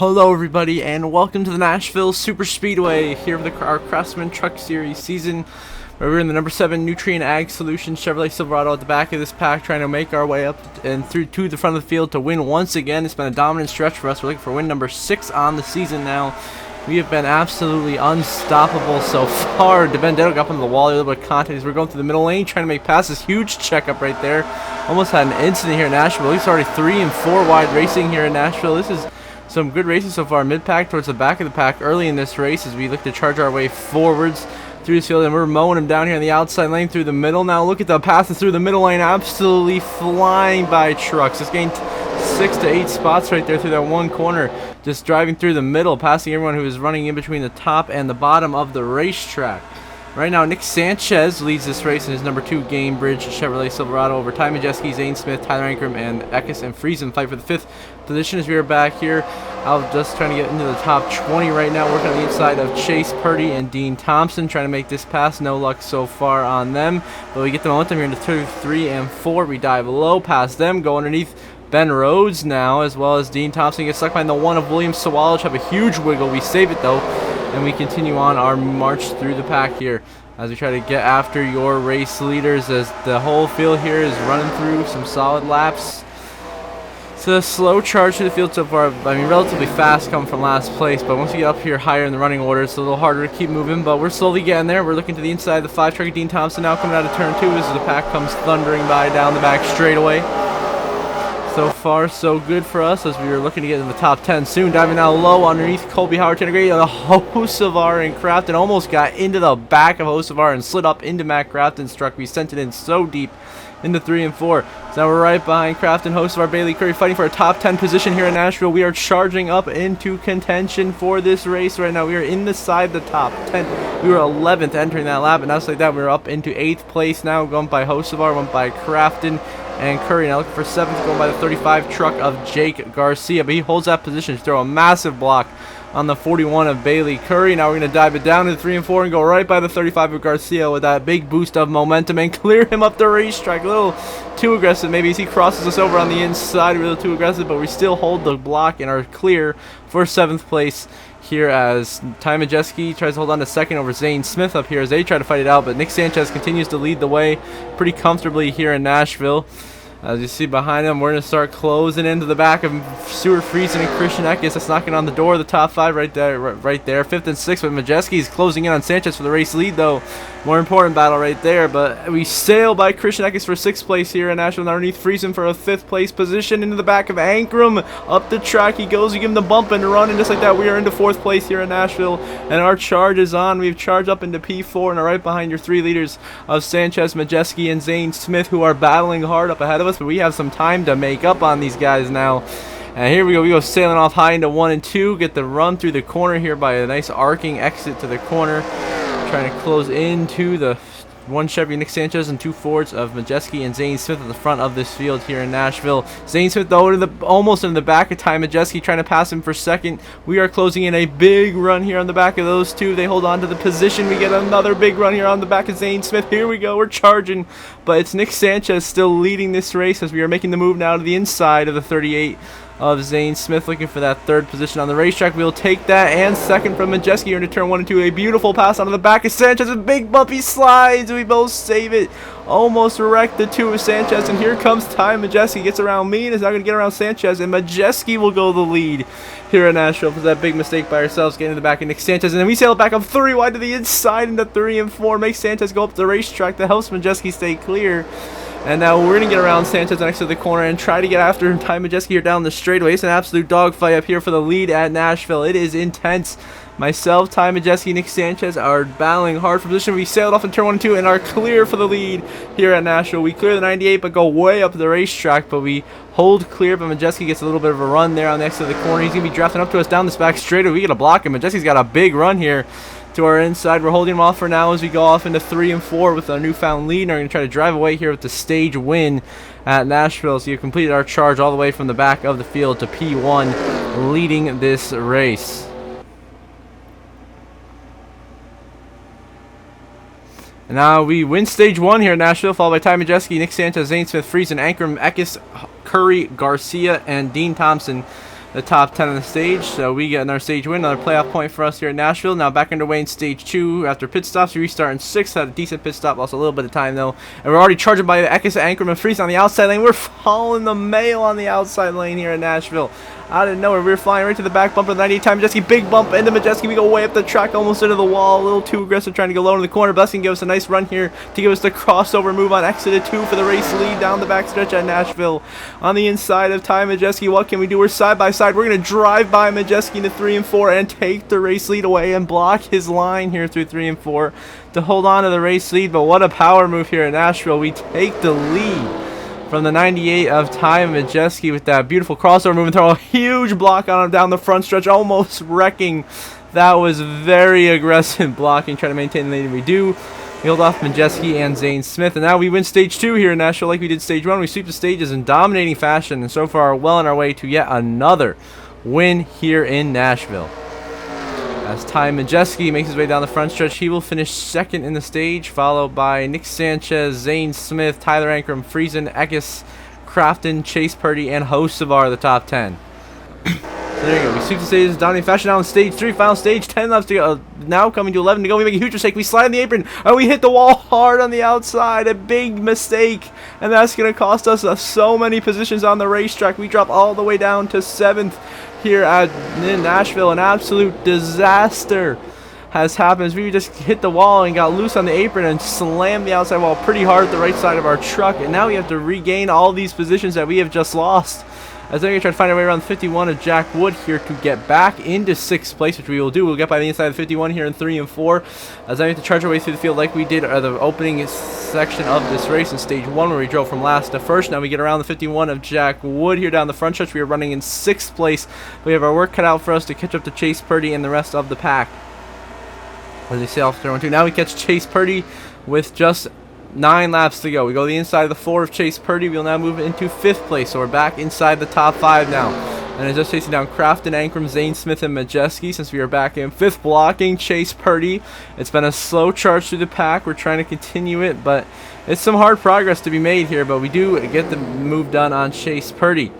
Hello everybody and welcome to the Nashville Super Speedway here with our Craftsman Truck Series season where we're in the number 7 Nutrient Ag Solutions Chevrolet Silverado at the back of this pack, trying to make our way up and through to the front of the field to win once again. It's been a dominant stretch for us. We're looking for win number 6 on the season now. We have been absolutely unstoppable so far. DeBendetto got up on the wall, a little bit of contact as we're going through the middle lane trying to make passes. Huge checkup right there. Almost had an incident here in Nashville. At least already 3 and 4 wide racing here in Nashville. This is some good racing so far. Mid-pack towards the back of the pack early in this race as we look to charge our way forwards through this field, and we're mowing him down here in the outside lane through the middle. Now look at the passes through the middle lane, absolutely flying by trucks. Just gained 6 to 8 spots right there through that one corner, just driving through the middle, passing everyone who is running in between the top and the bottom of the racetrack. Right now, Nick Sanchez leads this race in his number 2 Gamebridge Chevrolet Silverado over Ty Majeski, Zane Smith, Tyler Ankrum, and Eckes and Friesen fight for the 5th position as we are back here. I'm just trying to get into the top 20 right now, working on the inside of Chase Purdy and Dean Thompson, trying to make this pass. No luck so far on them, but we get the momentum here into 2, 3, and 4. We dive low past them, go underneath Ben Rhodes now, as well as Dean Thompson gets stuck behind the one of William Sawallich. Have a huge wiggle. We save it though, and we continue on our march through the pack here as we try to get after your race leaders, as the whole field here is running through some solid laps. It's a slow charge through the field so far. I mean, relatively fast coming from last place, but once we get up here higher in the running order, it's a little harder to keep moving, but we're slowly getting there. We're looking to the inside of the 5 truck of Dean Thompson now, coming out of turn 2 as the pack comes thundering by down the back straightaway. So far, so good for us as we were looking to get in the top 10 soon. Diving now low underneath Colby Howard, Integrate, the Hocevar and Crafton almost got into the back of Hocevar and slid up into Matt Crafton's truck. We sent it in so deep into 3 and 4. So now we're right behind Crafton, Hocevar, Bailey Curry, fighting for a top 10 position here in Nashville. We are charging up into contention for this race right now. We are inside the top 10. We were 11th entering that lap, and now like that, we're up into 8th place now, going by Hocevar, went by Crafton and Curry. Now looking for 7th, going by the 35 truck of Jake Garcia, but he holds that position to throw a massive block on the 41 of Bailey Curry. Now we're going to dive it down to 3 and 4 and go right by the 35 of Garcia with that big boost of momentum and clear him up the racetrack. A little too aggressive maybe as he crosses us over on the inside. A little too aggressive, but we still hold the block and are clear for 7th place here as Ty Majeski tries to hold on to 2nd over Zane Smith up here as they try to fight it out, but Nick Sanchez continues to lead the way pretty comfortably here in Nashville. As you see behind him, we're going to start closing into the back of Stuart Friesen and Christian Eckes. That's knocking on the door of the top 5 right there. 5th and 6th, but Majeski is closing in on Sanchez for the race lead, though. More important battle right there, but we sail by Christian Eckes for 6th place here in Nashville, underneath Friesen for a 5th place position. Into the back of Ankrum, up the track he goes. You give him the bump and run, and just like that, we are into 4th place here in Nashville, and our charge is on. We've charged up into P4 and are right behind your 3 leaders of Sanchez, Majeski, and Zane Smith, who are battling hard up ahead of us, but we have some time to make up on these guys now. And here we go sailing off high into 1 and 2, get the run through the corner here by a nice arcing exit to the corner, trying to close into the 1 Chevy Nick Sanchez and 2 Fords of Majeski and Zane Smith at the front of this field here in Nashville. Zane Smith though almost in the back of Ty Majeski, trying to pass him for 2nd. We are closing in a big run here on the back of those 2. They hold on to the position. We get another big run here on the back of Zane Smith. Here we go, we're charging, but it's Nick Sanchez still leading this race as we are making the move now to the inside of the 38 of Zane Smith, looking for that 3rd position on the racetrack. We'll take that, and 2nd from Majeski here into turn 1 and 2. A beautiful pass onto the back of Sanchez, a big bumpy slides. We both save it. Almost wrecked the 2 of Sanchez, and here comes Ty Majeski. Gets around me and is now going to get around Sanchez, and Majeski will go the lead here in Nashville for that big mistake by ourselves, getting to the back of Nick Sanchez, and then we sail back up 3 wide to the inside into 3 and 4. Make Sanchez go up the racetrack that helps Majeski stay clear. And now we're going to get around Sanchez next to the corner and try to get after Ty Majeski here down the straightaway. It's an absolute dogfight up here for the lead at Nashville. It is intense. Myself, Ty Majeski, Nick Sanchez are battling hard for position. We sailed off in turn 1 and 2 and are clear for the lead here at Nashville. We clear the 98 but go way up the racetrack, but we hold clear, but Majeski gets a little bit of a run there on the exit of the corner. He's going to be drafting up to us down this back straightaway. We get a block him. Majeski's got a big run here to our inside. We're holding him off for now as we go off into 3 and 4 with our newfound lead, and we're going to try to drive away here with the stage win at Nashville. So you've completed our charge all the way from the back of the field to P1, leading this race. And now we win stage 1 here in Nashville, followed by Ty Majeski, Nick Sanchez, Zane Smith, Friesen, Ankrum, Eckes, Curry, Garcia, and Dean Thompson the top 10 on the stage. So we get another stage win, another playoff point for us here in Nashville. Now back underway in stage 2 after pit stops. We restart in 6th, had a decent pit stop, lost a little bit of time though. And we're already charged by Eckes, Ankrum, and Friesen on the outside lane. We're following the mail on the outside lane here in Nashville. Out of nowhere, we were flying right to the back bumper of the 98 time Majeski, big bump into Majeski. We go way up the track, almost into the wall, a little too aggressive, trying to go low in the corner. Blessing give us a nice run here to give us the crossover move on exit of 2 for the race lead down the back stretch at Nashville. On the inside of Ty Majeski, what can we do? We're side by side. We're going to drive by Majeski into 3 and 4 and take the race lead away and block his line here through 3 and 4 to hold on to the race lead. But what a power move here in Nashville. We take the lead from the 98 of Ty Majeski with that beautiful crossover move and throw a huge block on him down the front stretch, almost wrecking. That was very aggressive blocking, trying to maintain the lead. We do. We hold off Majeski and Zane Smith, and now we win stage 2 here in Nashville like we did stage 1. We sweep the stages in dominating fashion, and so far well on our way to yet another win here in Nashville. As Ty Majeski makes his way down the front stretch, he will finish 2nd in the stage, followed by Nick Sanchez, Zane Smith, Tyler Ankrum, Friesen, Eckes, Crafton, Chase Purdy, and Hocevar, the top 10. So there you go. We sweep the stages, dominating fashion now in stage 3, final stage, 10 left to go. Now coming to 11 to go. We make a huge mistake. We slide on the apron, and we hit the wall hard on the outside. A big mistake, and that's going to cost us so many positions on the racetrack. We drop all the way down to 7th. Here in Nashville. An absolute disaster has happened. We just hit the wall and got loose on the apron and slammed the outside wall pretty hard at the right side of our truck, and now we have to regain all these positions that we have just lost. As they're going to try to find our way around 51 of Jack Wood here to get back into 6th place, which we will do. We'll get by the inside of 51 here in 3 and 4. As I have to charge our way through the field like we did at the opening section of this race in stage 1, where we drove from last to first. Now we get around the 51 of Jack Wood here down the front stretch. We are running in 6th place. We have our work cut out for us to catch up to Chase Purdy and the rest of the pack. As they sail off turn 1, 2. Now we catch Chase Purdy with just 9 laps to go. We go the inside of the 4 of Chase Purdy. We'll now move into 5th place, so we're back inside the top 5 now. And it's just chasing down Crafton, Ankrum, Zane Smith, and Majeski since we are back in 5th, blocking Chase Purdy. It's been a slow charge through the pack. We're trying to continue it, but it's some hard progress to be made here, but we do get the move done on Chase Purdy.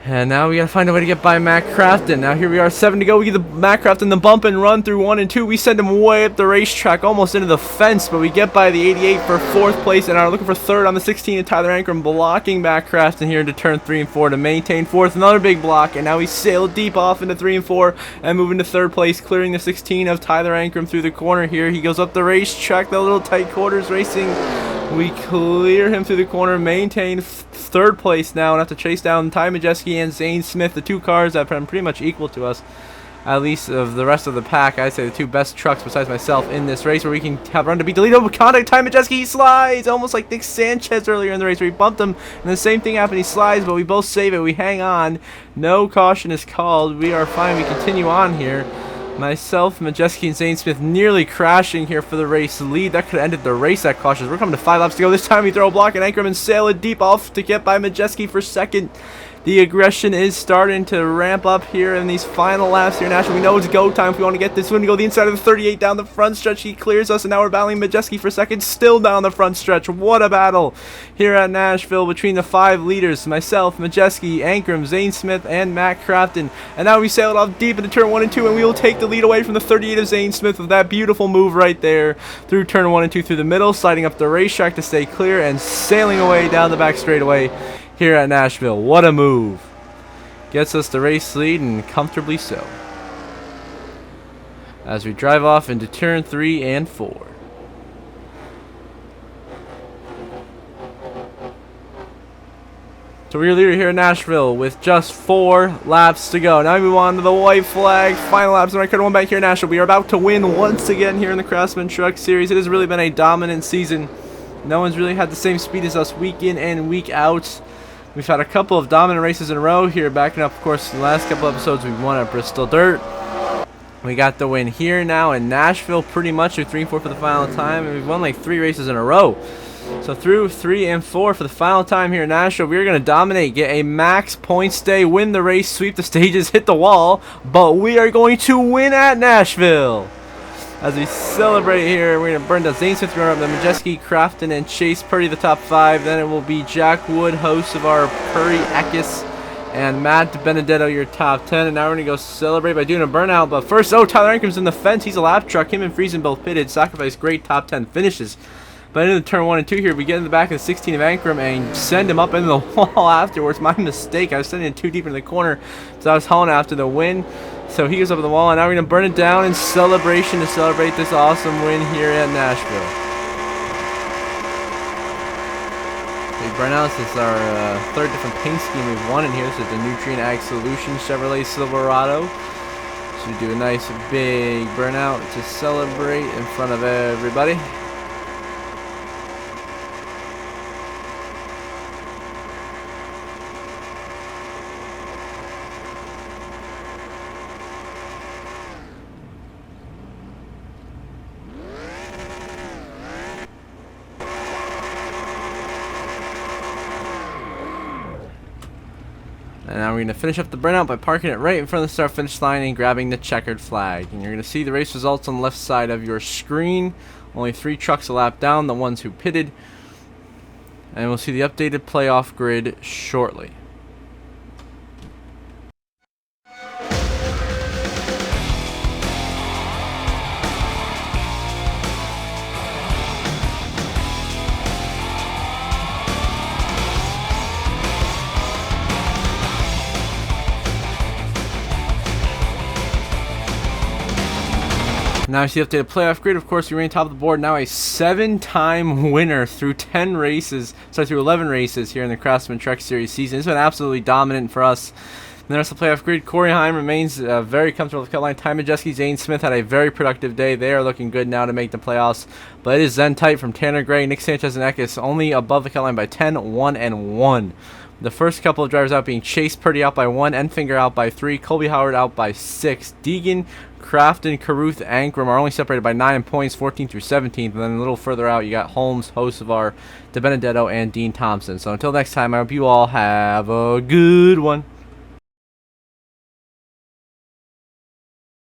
And now we gotta find a way to get by Matt Crafton. Now here we are, 7 to go. We get the Matt Crafton the bump and run through 1 and 2. We send him way up the racetrack, almost into the fence, but we get by the 88 for 4th place and are looking for 3rd on the 16 of Tyler Ankrum, blocking Matt Crafton here into turn 3 and 4 to maintain 4th. Another big block, and now we sail deep off into 3 and 4 and move into 3rd place, clearing the 16 of Tyler Ankrum through the corner here. He goes up the racetrack, the little tight quarters racing. We clear him through the corner, maintain 3rd place now, and have to chase down Ty Majeski and Zane Smith, the 2 cars that are pretty much equal to us, at least of the rest of the pack. I'd say the 2 best trucks besides myself in this race, where we can have run to beat the lead. Oh, contact Ty Majeski, he slides, almost like Nick Sanchez earlier in the race, where we bumped him, and the same thing happened. He slides, but we both save it. We hang on. No caution is called. We are fine. We continue on here. Myself, Majeski, and Zane Smith nearly crashing here for the race lead. That could have ended the race at cautions. We're coming to 5 laps to go. This time we throw a block and Ankrum and sail it deep off to get by Majeski for 2nd. The aggression is starting to ramp up here in these final laps here in Nashville. We know it's go time if we want to get this one. We go the inside of the 38 down the front stretch. He clears us, and now we're battling Majeski for 2nd, still down the front stretch. What a battle here at Nashville between the 5 leaders, myself, Majeski, Ankrum, Zane Smith, and Matt Crafton. And now we sailed off deep into turn 1 and 2, and we will take the lead away from the 38 of Zane Smith with that beautiful move right there through turn 1 and 2 through the middle, sliding up the racetrack to stay clear and sailing away down the back straightaway here at Nashville. What a move. Gets us the race lead, and comfortably so, as we drive off into turn 3 and 4. So we're leader here in Nashville with just 4 laps to go. Now we move on to the white flag. Final laps, and I could have won back here in Nashville. We are about to win once again here in the Craftsman Truck Series. It has really been a dominant season. No one's really had the same speed as us week in and week out. We've had a couple of dominant races in a row here, backing up, of course, the last couple episodes we won at Bristol Dirt. We got the win here now in Nashville pretty much through 3 and 4 for the final time, and we've won like 3 races in a row. So through 3 and 4 for the final time here in Nashville, we're going to dominate, get a max points day, win the race, sweep the stages, hit the wall, but we are going to win at Nashville. As we celebrate here, we're going to burn down Zane Smith, runner up the Majeski, Crafton, and Chase Purdy, the top 5. Then it will be Jack Wood, Hocevar, Purdy, Eckes, And Matt Benedetto, your top 10. And now we're going to go celebrate by doing a burnout. But first, Tyler Ankram's in the fence. He's a lap truck. Him and Friesen both pitted. Sacrifice great top 10 finishes. But into the turn 1 and 2 here, we get in the back of the 16 of Ankram and send him up into the wall afterwards. My mistake. I was sending it too deep into the corner. So I was hauling after the win. So he goes up the wall. And now we're going to burn it down in celebration to celebrate this awesome win here at Nashville. Burnouts is our third different paint scheme we've won in here. So the Nutrient Ag Solutions Chevrolet Silverado. So we do a nice big burnout to celebrate in front of everybody. And now we're going to finish up the burnout by parking it right in front of the start finish line and grabbing the checkered flag. And you're going to see the race results on the left side of your screen. Only 3 trucks a lap down, the ones who pitted. And we'll see the updated playoff grid shortly. Now I see the updated playoff grid. Of course, we remain top of the board. Now a 7-time winner through 10 races, through 11 races here in the Craftsman Truck Series season. It's been absolutely dominant for us. And the rest of the playoff grid, Corey Heim remains very comfortable with the cut line. Ty Majeski, Zane Smith had a very productive day. They are looking good now to make the playoffs. But it is then tight from Tanner Gray, Nick Sanchez, and Eckes only above the cut line by 10, 1, and 1. The first couple of drivers out being Chase Purdy out by 1, Enfinger out by 3, Colby Howard out by 6. Deegan, Crafton, Caruth, Ankram are only separated by 9 points, 14th through 17th. And then a little further out, you got Holmes, Hocevar, DeBenedetto, and Dean Thompson. So until next time, I hope you all have a good one.